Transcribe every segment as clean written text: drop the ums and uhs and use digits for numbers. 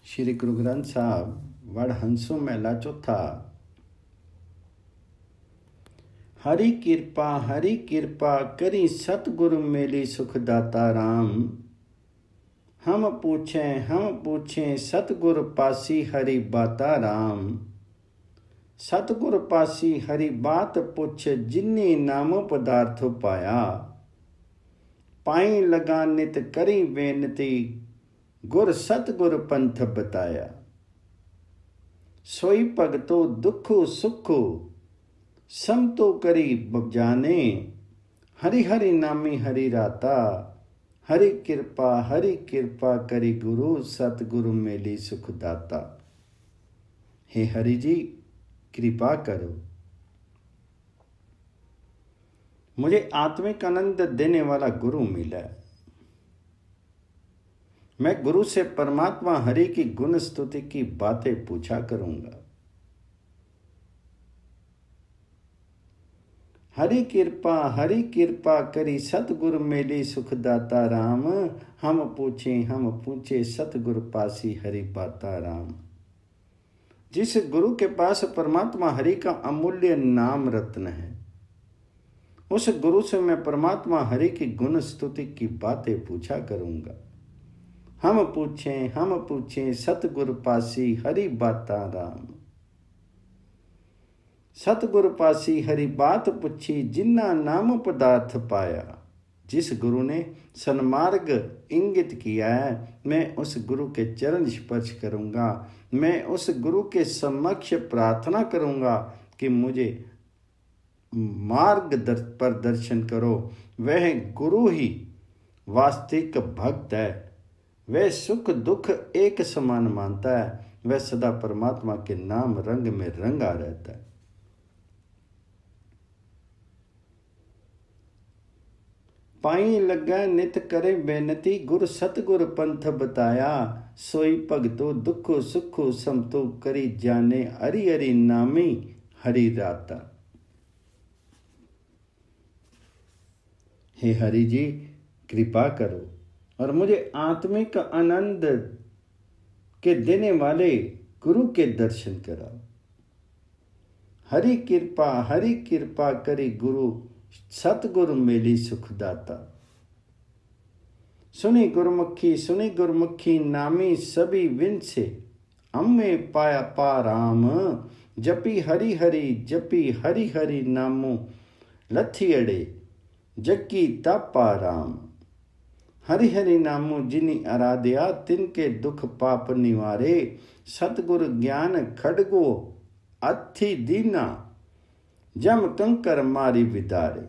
श्री गुरु ग्रंथ साहब वड़हंसों महला चौथा। हरि कृपा करी सतगुरु मेली सुखदाता राम। हम पूछें सतगुरु पासी हरि बाता राम। सतगुरु पासी हरि बात पुछ जिन्नी नामो पदार्थ पाया। पाई लगा नित करी बेनती गुर सतगुर पंथ बताया। सोई भगतो दुखो सुखो समतो करी जाने। हरि हरि नामी हरि राता। हरि कृपा करी गुरु सतगुरु मेली सुखदाता। हे हरि जी कृपा करो, मुझे आत्मिक आनंद देने वाला गुरु मिला। मैं गुरु से परमात्मा हरि की गुण स्तुति की बातें पूछा करूंगा। हरि कृपा करी सतगुरु मेली सुखदाता राम। हम पूछे सतगुरु पासी हरि बाता राम। जिस गुरु के पास परमात्मा हरि का अमूल्य नाम रत्न है, उस गुरु से मैं परमात्मा हरि की गुण स्तुति की बातें पूछा करूंगा। हम पूछें सतगुरु पासी हरि बाता राम। सतगुरु पासी हरि बात पूछी जिन्ना नाम पदार्थ पाया। जिस गुरु ने सन्मार्ग इंगित किया है, मैं उस गुरु के चरण स्पर्श करूंगा। मैं उस गुरु के समक्ष प्रार्थना करूंगा कि मुझे मार्ग पर दर्शन करो। वह गुरु ही वास्तविक भक्त है। वह सुख दुख एक समान मानता है। वह सदा परमात्मा के नाम रंग में रंगा रहता है। पाई लगा नित करे बेनती गुर सतगुर पंथ बताया। सोई भगतो दुखो सुखो समतो करी जाने। हरि हरि नामी हरि राता। हे हरि जी कृपा करो और मुझे आत्मिक आनंद के देने वाले गुरु के दर्शन कराओ। हरि कृपा करी गुरु सतगुरु मेली सुखदाता। सुनी गुरमुखी नामी सभी विन से। अम्मे पाया पा राम। जपी हरि हरि नामो लथियड़े जग्गी तापा राम। हरि हरि नामो जिनी आराध्या तिनके दुख पाप निवारे। सतगुरु ज्ञान खड़गो अथि दीना जम कंकर मारी विदारे।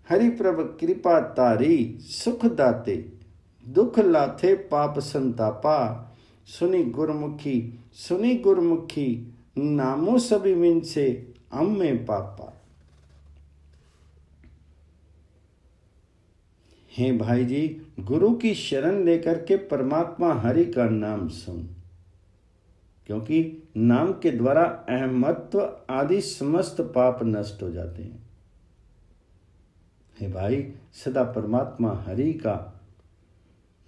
हरि प्रभ कृपा तारी सुख दाते दुख लाथे पाप संतापा। सुनी गुरमुखी नामो सभी मिन से अम्मे पापा। हे भाई जी, गुरु की शरण लेकर के परमात्मा हरि का नाम सुन, क्योंकि नाम के द्वारा अहमत्व आदि समस्त पाप नष्ट हो जाते हैं। हे भाई, सदा परमात्मा हरि का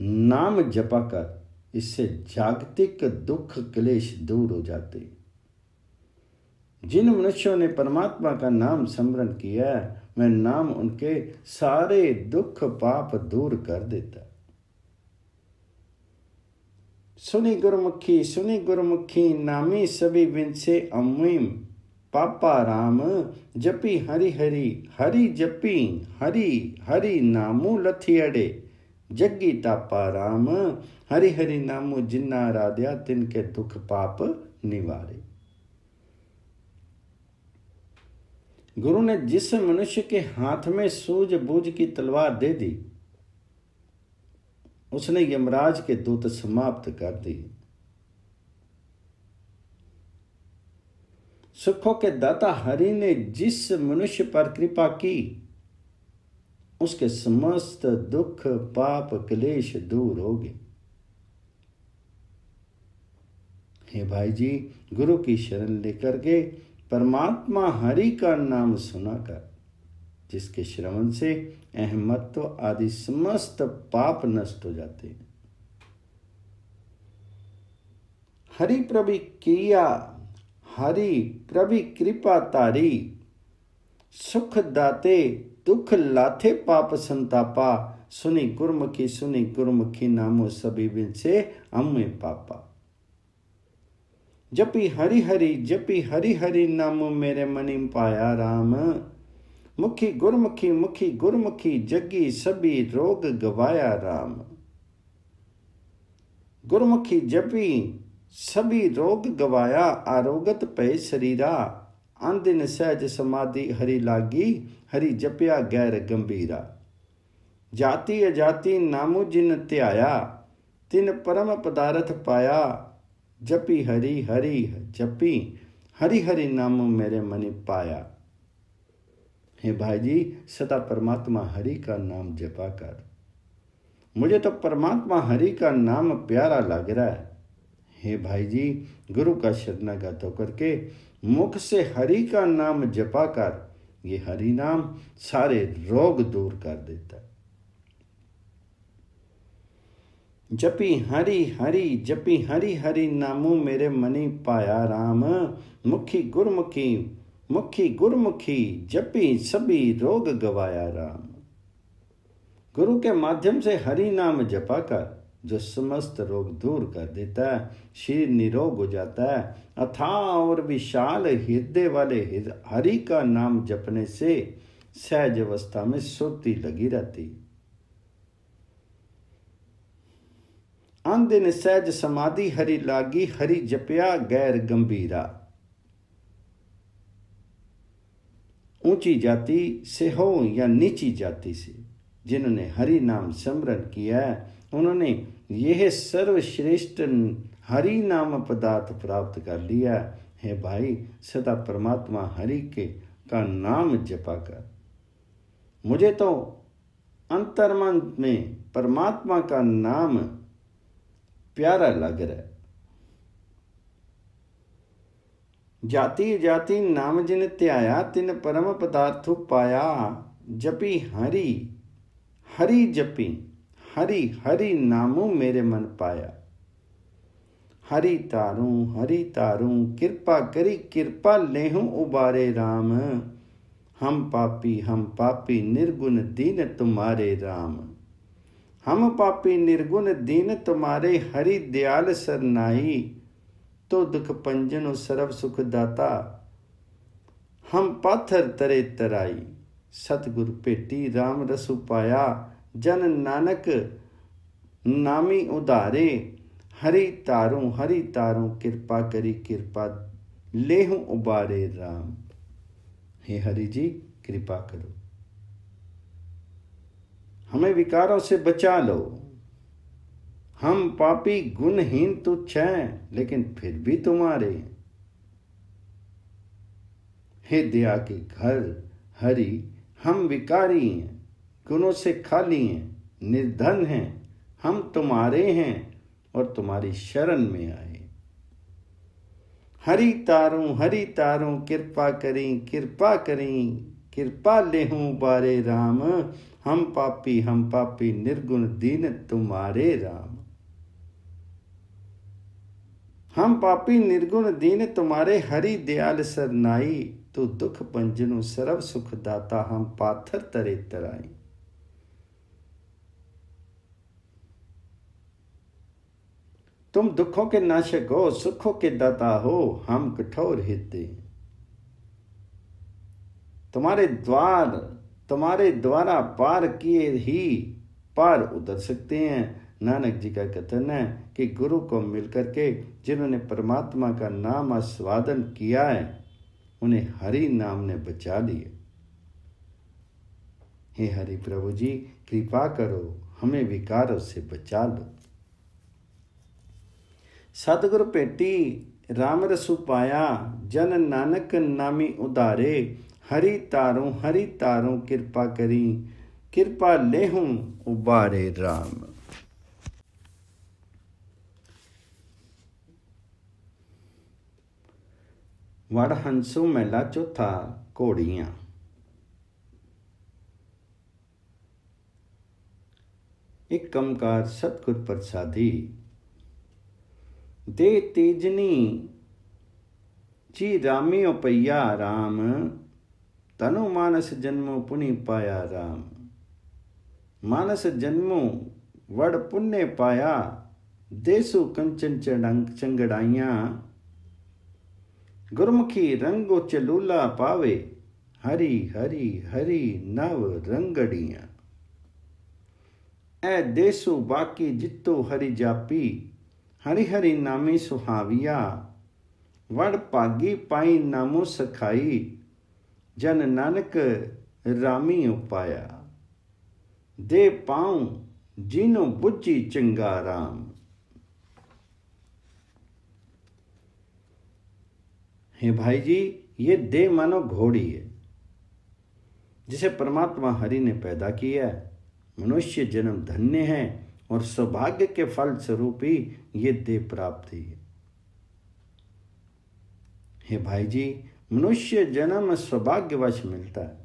नाम जपा कर, इससे जागतिक दुख क्लेश दूर हो जाते। जिन मनुष्यों ने परमात्मा का नाम स्मरण किया है, वह नाम उनके सारे दुख पाप दूर कर देता। सुनी गुरमुखी नामी सभी बिन से अम्मीम पापा राम। जपी हरि जपी हरि नामो लथियड़े जग्गी तापा राम। हरि हरि नामो जिन्ना आराध्या तिनके दुख पाप निवारे। गुरु ने जिस मनुष्य के हाथ में सूझबूझ की तलवार दे दी, उसने यमराज के दूत समाप्त कर दिए। सुखों के दाता हरि ने जिस मनुष्य पर कृपा की, उसके समस्त दुख पाप क्लेश दूर हो गए। हे भाई जी, गुरु की शरण लेकर के परमात्मा हरि का नाम सुनाकर, जिसके श्रवण से अहमत्व आदि समस्त पाप नष्ट हो जाते हैं। हरि प्रभु किया, हरि प्रभु कृपा तारी, सुख दाते दुख लाथे पाप संतापा, सुनी गुरमुखी नामो सभी बिन से अम्मे पापा। जपी हरि हरि नामो मेरे मनि पाया राम, मुखी गुरमुखी जगी सभी रोग गवाया राम। गुरमुखी जपी सभी रोग गवाया, आरोगत भय शरीरा, आंदिन सहज समाधि हरि लागी, हरि जपया गैर गंभीरा। जाति अजाति नामो जिन ध्याया, तिन परम पदारथ पाया, जपी जपी हरि हरि नामो मेरे मनि पाया। हे भाई जी, सदा परमात्मा हरि का नाम जपा कर। मुझे तो परमात्मा हरि का नाम प्यारा लग रहा है। हे भाई जी, गुरु का शरणागत होकर के मुख से हरि का नाम जपा कर, ये हरि नाम सारे रोग दूर कर देता है। जपी हरि हरि नामो मेरे मनि पाया राम, मुखी गुरमुखी जपी सभी रोग गवाया राम। गुरु के माध्यम से हरि नाम जपा कर जो समस्त रोग दूर कर देता है, शरीर निरोग हो जाता है। अथाह और विशाल हृदय वाले हरि का नाम जपने से सहज अवस्था में सुरती लगी रहती। आंदिन सहज समाधि हरि लागी, हरि जपया गैर गंभीरा। ऊंची जाति से हो या नीची जाति से, जिन्होंने हरि नाम स्मरण किया है, उन्होंने यह सर्वश्रेष्ठ हरि नाम पदार्थ प्राप्त कर लिया है। भाई, सदा परमात्मा हरि के का नाम जपा कर। मुझे तो अंतर्मन में परमात्मा का नाम प्यारा लग रहा है। जाति जाति नाम जिन त्याया, तिन परम पदार्थ पाया, जपी हरि जपी हरि नामो मेरे मन पाया। हरि तारूं कृपा करी, कृपा लेहूं उबारे राम, हम पापी निर्गुण दीन तुम्हारे राम। हम पापी निर्गुण दीन तुम्हारे, हरि दयाल सरनाई, तो दुख पंजन सर्व सुख दाता, हम पाथर तरे तराई। सतगुर भेटी राम रसु पाया, जन नानक नामी उधारे, हरि तारूं कृपा करी, कृपा लेहूं उबारे राम। हे हरि जी, कृपा करो, हमें विकारों से बचा लो। हम पापी गुणहीन तुच्छ हैं, लेकिन फिर भी तुम्हारे। हे दया के घर हरि, हम विकारी हैं, गुणों से खाली हैं, निर्धन हैं, हम तुम्हारे हैं और तुम्हारी शरण में आए। हरि तारूं कृपा करी, कृपा लेहूं बारे राम, हम पापी निर्गुण दीन तुम्हारे राम। हम पापी निर्गुण दीन तुम्हारे, हरि दयाल सरनाई, तू दुख पंजनु सर्व सुख दाता, हम पाथर तरे तराई। तुम दुखों के नाशक हो, सुखों के दाता हो, हम कठोर हिते। तुम्हारे द्वारा पार किए ही पार उतर सकते हैं। नानक जी का कथन है कि गुरु को मिलकर के जिन्होंने परमात्मा का नाम आस्वादन किया है, उन्हें हरि नाम ने बचा लिया। हे हरि प्रभु जी, कृपा करो, हमें विकारों से बचा लो। सतगुर भेटी राम रसु पाया, जन नानक नामी उधारे, हरि तारूं कृपा करी, कृपा लेहूं उबारे राम। वड़हंसु महला चौथा, घोड़ियां। एक कमकार सतगुर प्रसादी दे तेजनी जी रामियो पैया राम, तनु मानस जन्मो पुनि पाया राम। मानस जन्मो वड़ पुण्य पाया, देसु कंचन चंगड़ाइया। गुरमुखी रंगो चलूला पावे, हरी हरी हरी नव रंगड़िया। ए देसु बाकी जितो हरि जापी, हरि हरि नामी सुहाविया। वड़ भागी पाई नामो सखाई, जन नानक रामी उपाया। दे पाऊं जिनो बुझी चंगा राम। हे भाई जी, ये दे मानो घोड़ी है जिसे परमात्मा हरि ने पैदा किया है। मनुष्य जन्म धन्य है और सौभाग्य के फल स्वरूप ही ये देह प्राप्ति है। हे भाई जी, मनुष्य जन्म सौभाग्यवश मिलता है,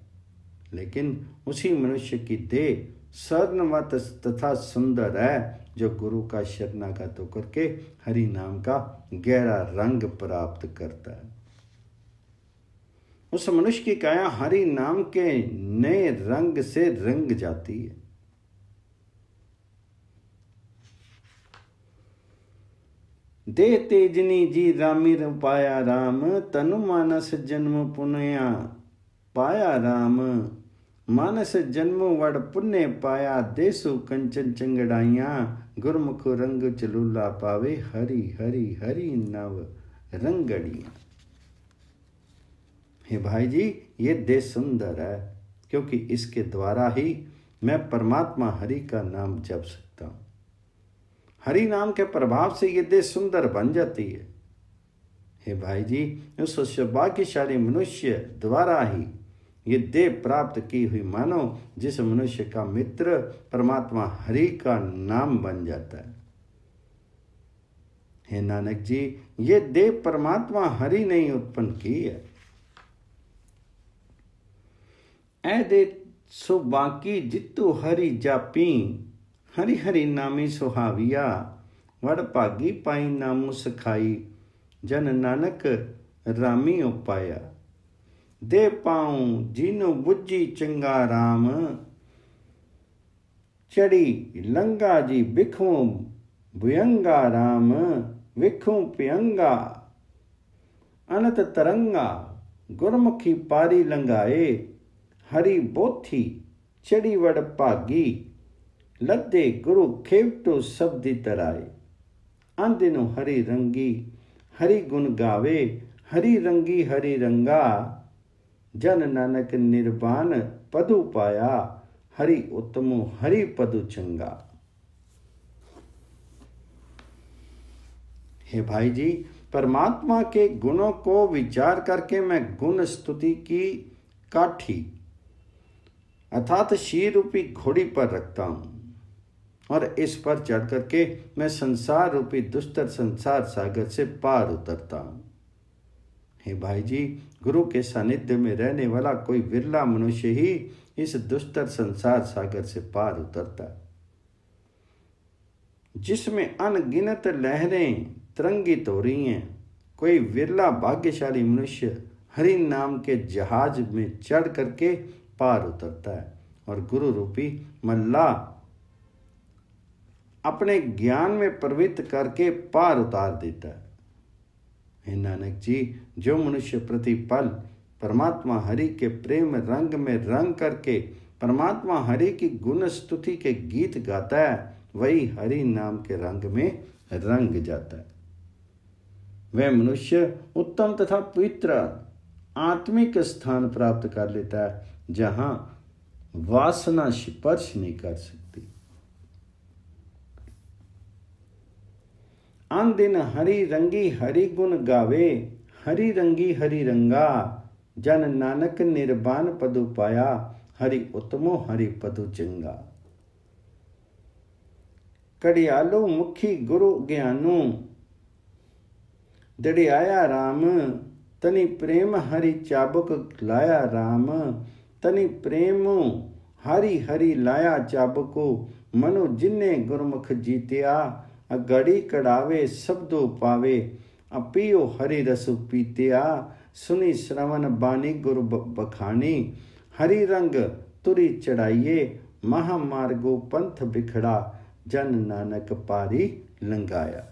लेकिन उसी मनुष्य की देह स्वर्णवत तथा सुंदर है जो गुरु का शरणागत होकर के हरि नाम का गहरा रंग प्राप्त करता है। उस मनुष्य की काया हरि नाम के नए रंग से रंग जाती है। दे तेजनी जी रामी पाया राम, तनु मानस जन्म पुण्या पाया राम। मानस जन्म वड़ पुण्य पाया, देसु कंचन चंगड़ाइया। गुरमुख रंग चलूला पावे, हरि हरि हरि नव रंगड़िया। हे भाई जी, ये देह सुंदर है क्योंकि इसके द्वारा ही मैं परमात्मा हरि का नाम जप सकता हूं। हरि नाम के प्रभाव से ये देह सुंदर बन जाती है। हे भाई जी, उस सौभाग्यशाली मनुष्य द्वारा ही ये देह प्राप्त की हुई मानो जिस मनुष्य का मित्र परमात्मा हरि का नाम बन जाता है। हे नानक जी, ये देह परमात्मा हरि ने ही उत्पन्न की है। ऐ दे सो बाकी जितु हरि जापी, हरि हरि नामी सुहाविया। वड़ भागी पाई नामु सखाई, जन नानक रामी उपाया। दे पाऊं जिनु बुझी चंगा राम, चढ़ी लंगा जी बिखूं भुयंगा राम। विखूं पियंगा अनत तरंगा, गुरमुखी पारी लंगाए। हरि बोथी चढ़ी वड़ भागी, लद्दे गुरु खेवटो शब्दी तराए। आंदिनो हरि रंगी हरि गुण गावे, हरि रंगी हरि रंगा। जन नानक निर्वाण पदु पाया, हरि उत्तमो हरि पदु चंगा। हे भाई जी, परमात्मा के गुणों को विचार करके मैं गुण स्तुति की काठी अर्थात शीर रूपी घोड़ी पर रखता हूं और इस पर चढ़ करके मैं संसार रूपी दुस्तर संसार सागर से पार उतरता हूं। हे भाई जी, गुरु के सानिध्य में रहने वाला कोई विरला मनुष्य ही इस दुस्तर संसार सागर से पार उतरता है, जिसमें अनगिनत लहरें तरंगित हो रही हैं। कोई विरला भाग्यशाली मनुष्य हरि नाम के जहाज में चढ़ करके पार उतरता है और गुरु रूपी मल्ला अपने ज्ञान में प्रवृत्त करके पार उतार देता है। हे नानक जी, जो मनुष्य प्रतिपल परमात्मा हरि के प्रेम रंग में रंग करके परमात्मा हरि की गुण स्तुति के गीत गाता है, वही हरि नाम के रंग में रंग जाता है। वह मनुष्य उत्तम तथा पवित्र आत्मिक स्थान प्राप्त कर लेता है, जहां वासना स्पर्श नहीं कर सकती। आन दिन हरि रंगी हरि गुण गावे, हरि रंगी हरि रंगा। जन नानक निर्वाण पदु पाया, हरि उत्तमो हरि पदु चंगा। कड़ियालो मुखी गुरु ज्ञानु, दड़ियाया राम। तनि प्रेम हरि चाबुक लाया राम। तनि प्रेम हरि हरि लाया चाबुको, मनु जिन्ने गुरमुख जीतिया। घड़ी कड़ावे शब्दों पावे, अपियो हरि रसु पीतिया, सुनी श्रवण बानी गुरु बखानी, हरि रंग तुरी चढ़ाइए, महामार्गो पंथ बिखड़ा, जन नानक पारी लंगाया।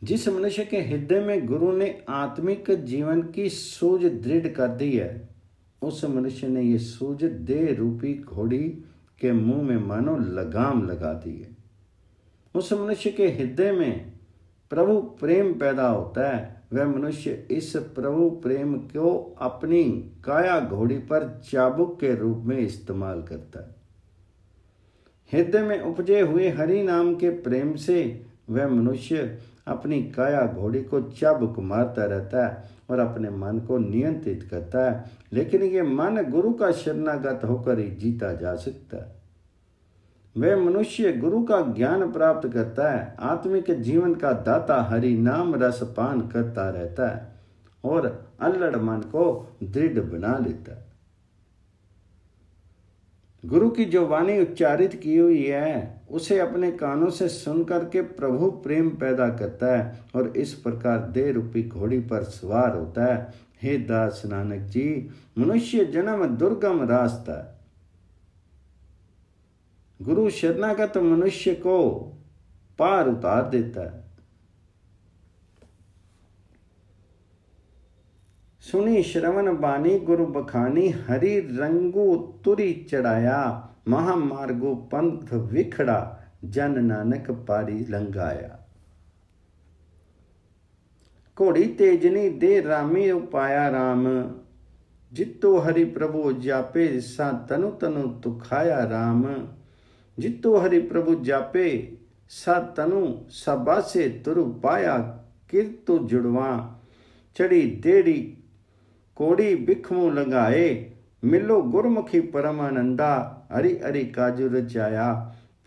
जिस मनुष्य के हृदय में गुरु ने आत्मिक जीवन की सूझ दृढ़ कर दी है, उस मनुष्य ने ये सूझ देह रूपी घोड़ी के मुंह में मानो लगाम लगा दी है। उस मनुष्य के हृदय में प्रभु प्रेम पैदा होता है। वह मनुष्य इस प्रभु प्रेम को अपनी काया घोड़ी पर चाबुक के रूप में इस्तेमाल करता है। हृदय में उपजे हुए हरि नाम के प्रेम से वह मनुष्य अपनी काया घोड़ी को चाबुक मारता रहता है और अपने मन को नियंत्रित करता है। लेकिन ये मन गुरु का शरणागत होकर ही जीता जा सकता है। वह मनुष्य गुरु का ज्ञान प्राप्त करता है, आत्मिक जीवन का दाता हरि नाम रस पान करता रहता है और अल्लड़ मन को दृढ़ बना लेता है। गुरु की जो वाणी उच्चारित की हुई है उसे अपने कानों से सुन करके प्रभु प्रेम पैदा करता है और इस प्रकार देह रूपी घोड़ी पर सवार होता है। हे दास नानक जी, मनुष्य जन्म दुर्गम रास्ता है। गुरु शरणागत मनुष्य को पार उतार देता है। सुनी श्रवण बानी गुरु बखानी, हरि रंगू तुरी चढ़ाया, महामार्गो पंथ विखड़ा, जन नानक पारी लंगाया। घोड़ी तेजनी दे रामी उपाया राम, जितो हरि प्रभु जापे सा तनु तनु तुखाया राम। जितो हरि प्रभु जापे सा तनु सबासे तुरु पाया, किरतु जुड़वा, चढ़ी देड़ी कोड़ी बिखमू लगाए, मिलो गुरमुखी परमानंदा, हरि हरि काजू रचाया,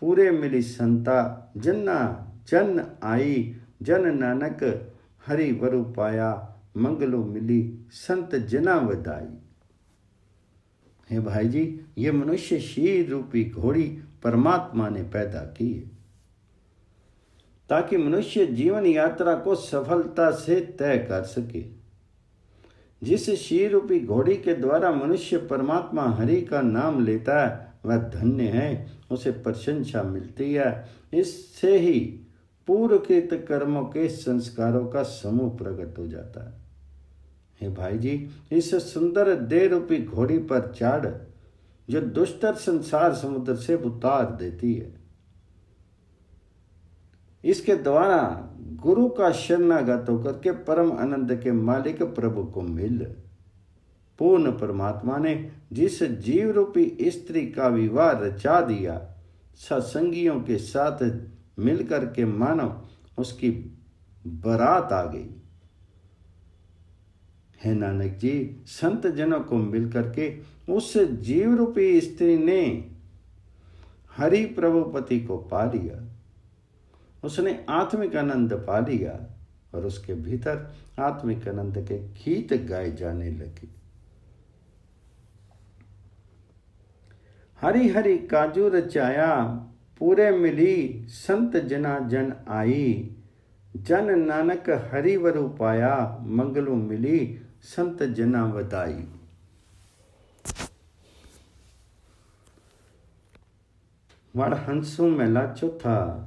पूरे मिली संता, जन्ना जन आई, जन नानक हरि वरु पाया, मंगलो मिली संत जना वधाई। हे भाई जी, ये मनुष्य शीर रूपी घोड़ी परमात्मा ने पैदा की है ताकि मनुष्य जीवन यात्रा को सफलता से तय कर सके। जिस शीर रूपी घोड़ी के द्वारा मनुष्य परमात्मा हरि का नाम लेता है वह धन्य है, उसे प्रशंसा मिलती है। इससे ही पूर्वकृत कर्मों के संस्कारों का समूह प्रकट हो जाता है। हे भाई जी, इस सुंदर देह रूपी घोड़ी पर चढ़ जो दुष्टर संसार समुद्र से उतार देती है, इसके द्वारा गुरु का शरणागत होकर के परम आनंद के मालिक प्रभु को मिल। पूर्ण परमात्मा ने जिस जीव रूपी स्त्री का विवाह रचा दिया, सत्संगियों के साथ मिलकर के मानो उसकी बारात आ गई। हे नानक जी, संत जनों को मिलकर के उस जीव रूपी स्त्री ने हरि प्रभुपति को पा लिया, उसने आत्मिक आनंद पा लिया और उसके भीतर आत्मिक आनंद के गीत गाए जाने लगे। हरि हरि काजू रचाया, पूरे मिली संत जना जन आई, जन नानक हरि वरु पाया, मंगलू मिली संत जना वधाई। वड़ हंसू मेला चौथा,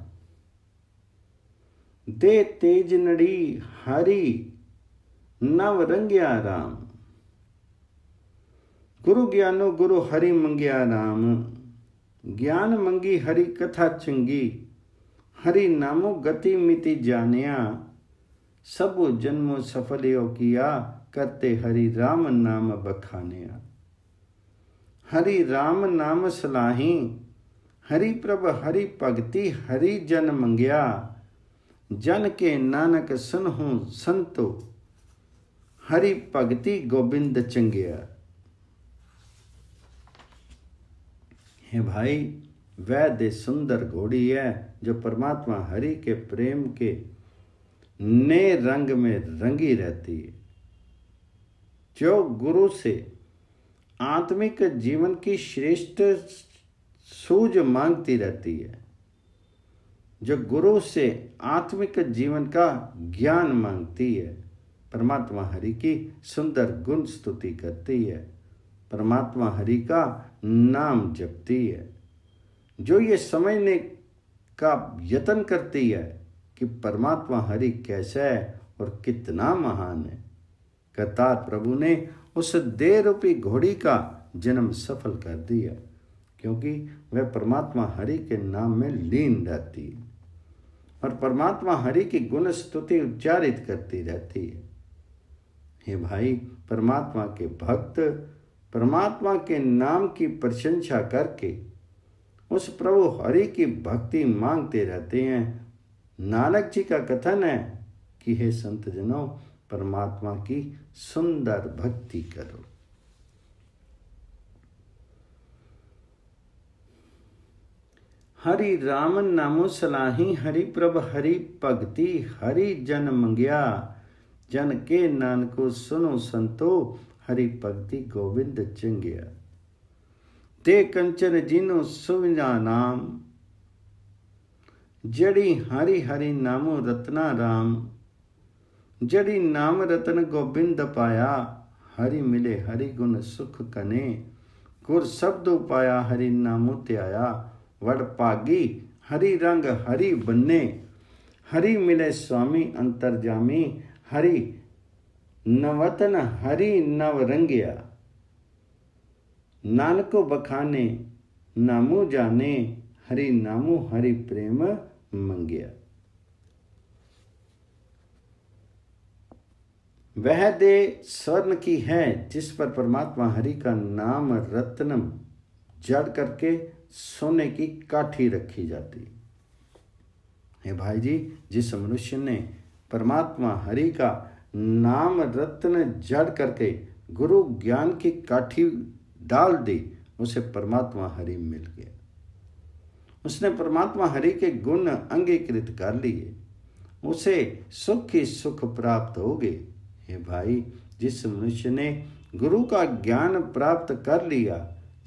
दे तेज नड़ी हरि नव रंग्या राम। गुरु ज्ञानो गुरु हरि मंग्या राम, ज्ञान मंगी हरि कथा चंगी, हरि नामो गति मिति जानिया, सब जन्मों सफल यो किया, करते हरि राम नाम बखानिया। हरि राम नाम सलाही, हरि प्रभ हरि भगति हरि जन मंग्या, जन के नानक सुनहु संतो, हरि भगति गोबिंद चंगिया। हे भाई, वैद्य सुंदर घोड़ी है जो परमात्मा हरि के प्रेम के नए रंग में रंगी रहती है। जो गुरु से आत्मिक जीवन की श्रेष्ठ सूझ मांगती रहती है, जो गुरु से आत्मिक जीवन का ज्ञान मांगती है, परमात्मा हरि की सुंदर गुण स्तुति करती है, परमात्मा हरि का नाम जपती है, जो ये समझने का यत्न करती है कि परमात्मा हरि कैसा है और कितना महान है। करतार प्रभु ने उस देह रूपी घोड़ी का जन्म सफल कर दिया, क्योंकि वह परमात्मा हरि के नाम में लीन रहती है और परमात्मा हरि की गुण स्तुति उच्चारित करती रहती है। हे भाई, परमात्मा के भक्त परमात्मा के नाम की प्रशंसा करके उस प्रभु हरि की भक्ति मांगते रहते हैं। नानक जी का कथन है कि हे संत जनों, परमात्मा की सुंदर भक्ति करो। हरि राम नामो सलाही, हरि प्रभ हरि भगति, हरि जन मंग्या, जन के नानको सुनो संतो, हरि भक्ति गोविंद चंग्या। ते कंचन जिनो सुविना नाम, जड़ी हरि हरि नामो रत्ना राम, जड़ी नाम रतन गोविंद पाया, हरि मिले हरि गुण सुख कने, गुर शब्दो पाया हरि नामो त्याया, वड पागी हरि रंग हरि बन्ने, हरि मिले स्वामी अंतर्जामी, हरि नवतन हरि नव रंगिया। नानको बखाने नामो जाने, हरि नामो हरि प्रेम मंगिया। वह दे स्वर्ण की है जिस पर परमात्मा हरि का नाम रत्न जड़ करके सोने की काठी रखी जाती है। भाई जी, जिस मनुष्य ने परमात्मा हरि का नाम रत्न जड़ करके गुरु ज्ञान की काठी डाल दी, उसे परमात्मा हरि मिल गया। उसने परमात्मा हरि के गुण अंगीकृत कर लिए, उसे सुख ही सुख प्राप्त हो गए। हे भाई, जिस मनुष्य ने गुरु का ज्ञान प्राप्त कर लिया,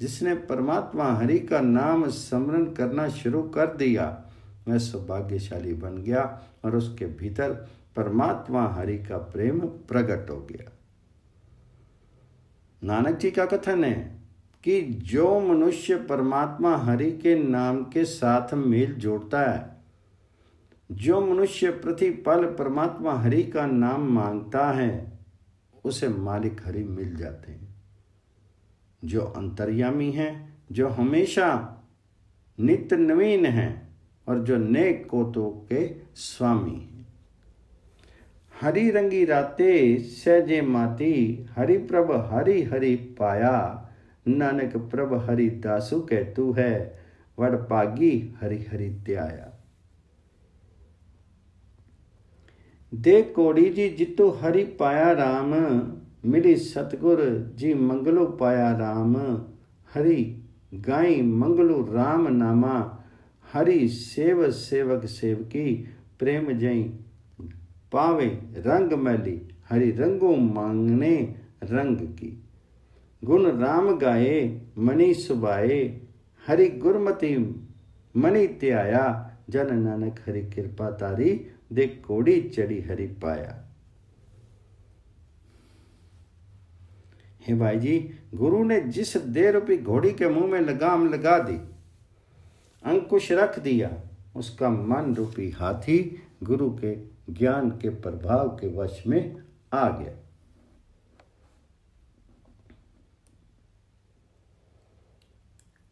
जिसने परमात्मा हरि का नाम स्मरण करना शुरू कर दिया, वह सौभाग्यशाली बन गया और उसके भीतर परमात्मा हरि का प्रेम प्रकट हो गया। नानक जी का कथन है कि जो मनुष्य परमात्मा हरि के नाम के साथ मेल जोड़ता है, जो मनुष्य प्रतिपल परमात्मा हरि का नाम मांगता है, उसे मालिक हरि मिल जाते हैं, जो अंतर्यामी हैं, जो हमेशा नित्य नवीन हैं और जो नेक कोतों के स्वामी हैं। हरि रंगी राते सहजे माती, हरि प्रभ हरि हरि पाया, नानक प्रभ हरि दासु कहतु है, वड पागी हरि हरि त्याया। दे कोड़ी जी जितु हरि पाया राम, मिली सतगुर जी मंगलो पाया राम, हरि गाई मंगलो राम नामा, हरि सेव सेवक सेवकी, प्रेम जई पावे रंग मैली, हरि रंगो मांगने रंग की। गुण राम गाए मणि सुबाए, हरि गुरमति मणि त्याया, जन नानक हरि कृपा तारी, दे कोड़ी चढ़ी हरि पाया। हे भाई जी, गुरु ने जिस देह रूपी घोड़ी के मुंह में लगाम लगा दी, अंकुश रख दिया, उसका मन रूपी हाथी गुरु के ज्ञान के प्रभाव के वश में आ गया।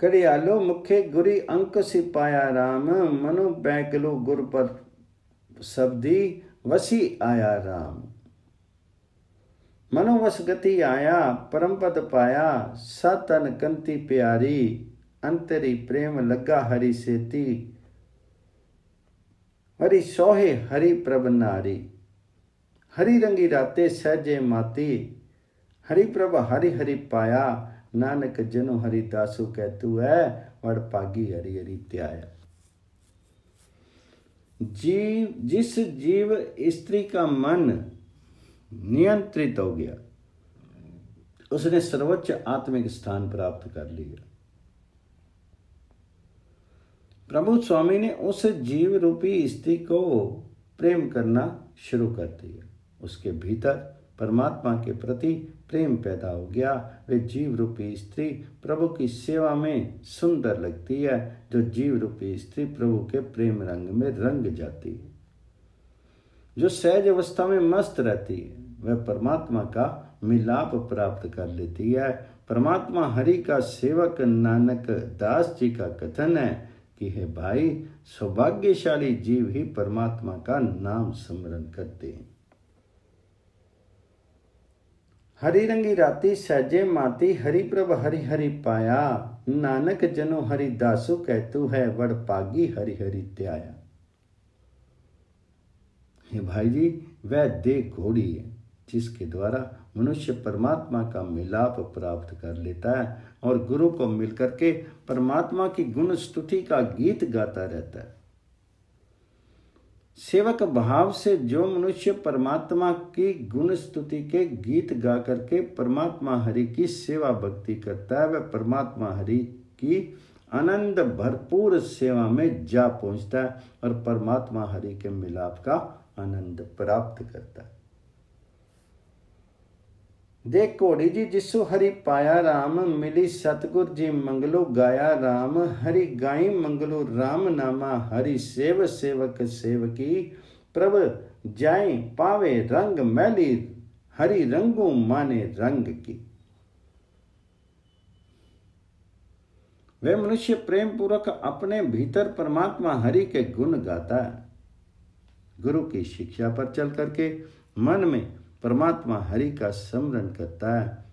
कड़ियालो मुखे गुरी अंक सिपाया राम, मनु बैंकलो गुर पर शब्दी वसी आया राम। मनोवश गति आया परम पद पाया, सतन कंति प्यारी, अंतरी प्रेम लगा हरि सेती, हरि सोहे हरि प्रभ नारी। हरि रंगी राते सहजे माती, हरि प्रभ हरि हरि पाया, नानक जनो हरि दासु कहतु है, वड पागी हरि हरि त्याया। जिस जीव स्त्री का मन नियंत्रित हो गया, उसने सर्वोच्च आत्मिक स्थान प्राप्त कर लिया। प्रभु स्वामी ने उस जीव रूपी स्त्री को प्रेम करना शुरू कर दिया। उसके भीतर परमात्मा के प्रति प्रेम पैदा हो गया। वे जीव रूपी स्त्री प्रभु की सेवा में सुंदर लगती है। जो जीव रूपी स्त्री प्रभु के प्रेम रंग में रंग जाती है, जो सहज अवस्था में मस्त रहती है, वह परमात्मा का मिलाप प्राप्त कर लेती है। परमात्मा हरि का सेवक नानक दास जी का कथन है कि हे भाई, सौभाग्यशाली जीव ही परमात्मा का नाम स्मरण करते हैं। हरि रंगी राती सहजे माती, हरि प्रभ हरि हरि पाया, नानक जनो हरि दासु कहतु है, वड़ पागी हरि हरि त्याया। हे भाई जी, वह देह घोड़ी है जिसके द्वारा मनुष्य परमात्मा का मिलाप प्राप्त कर लेता है और गुरु को मिलकर के परमात्मा की गुण स्तुति का गीत गाता रहता है। सेवक भाव से जो मनुष्य परमात्मा की गुण स्तुति के गीत गा करके परमात्मा हरि की सेवा भक्ति करता है, वह परमात्मा हरि की आनंद भरपूर सेवा में जा पहुंचता है और परमात्मा हरि के मिलाप का आनंद प्राप्त करता है। देख घोड़ी जी जिसु हरि पाया राम, मिली सतगुर जी मंगलो गाया राम, हरि गाई मंगलो राम नामा, हरि सेव सेवक सेवकी, प्रभ जाए पावे रंग मैली, हरि रंगू माने रंग की। वह मनुष्य प्रेम पूर्वक अपने भीतर परमात्मा हरि के गुण गाता है। गुरु की शिक्षा पर चल करके मन में परमात्मा हरि का स्मरण करता है।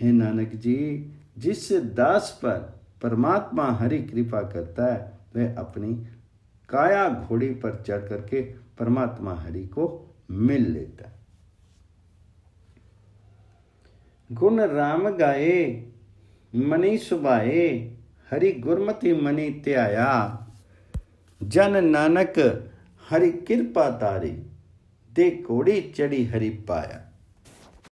हे नानक जी, जिस दास पर परमात्मा हरि कृपा करता है, वह अपनी काया घोड़ी पर चढ़ करके परमात्मा हरि को मिल लेता है। गुण राम गाए मनी सुभाए, हरि गुरमति मनी त्याया, जन नानक हरि कृपा तारी, दे घोड़ी चढ़ी हरि पाया।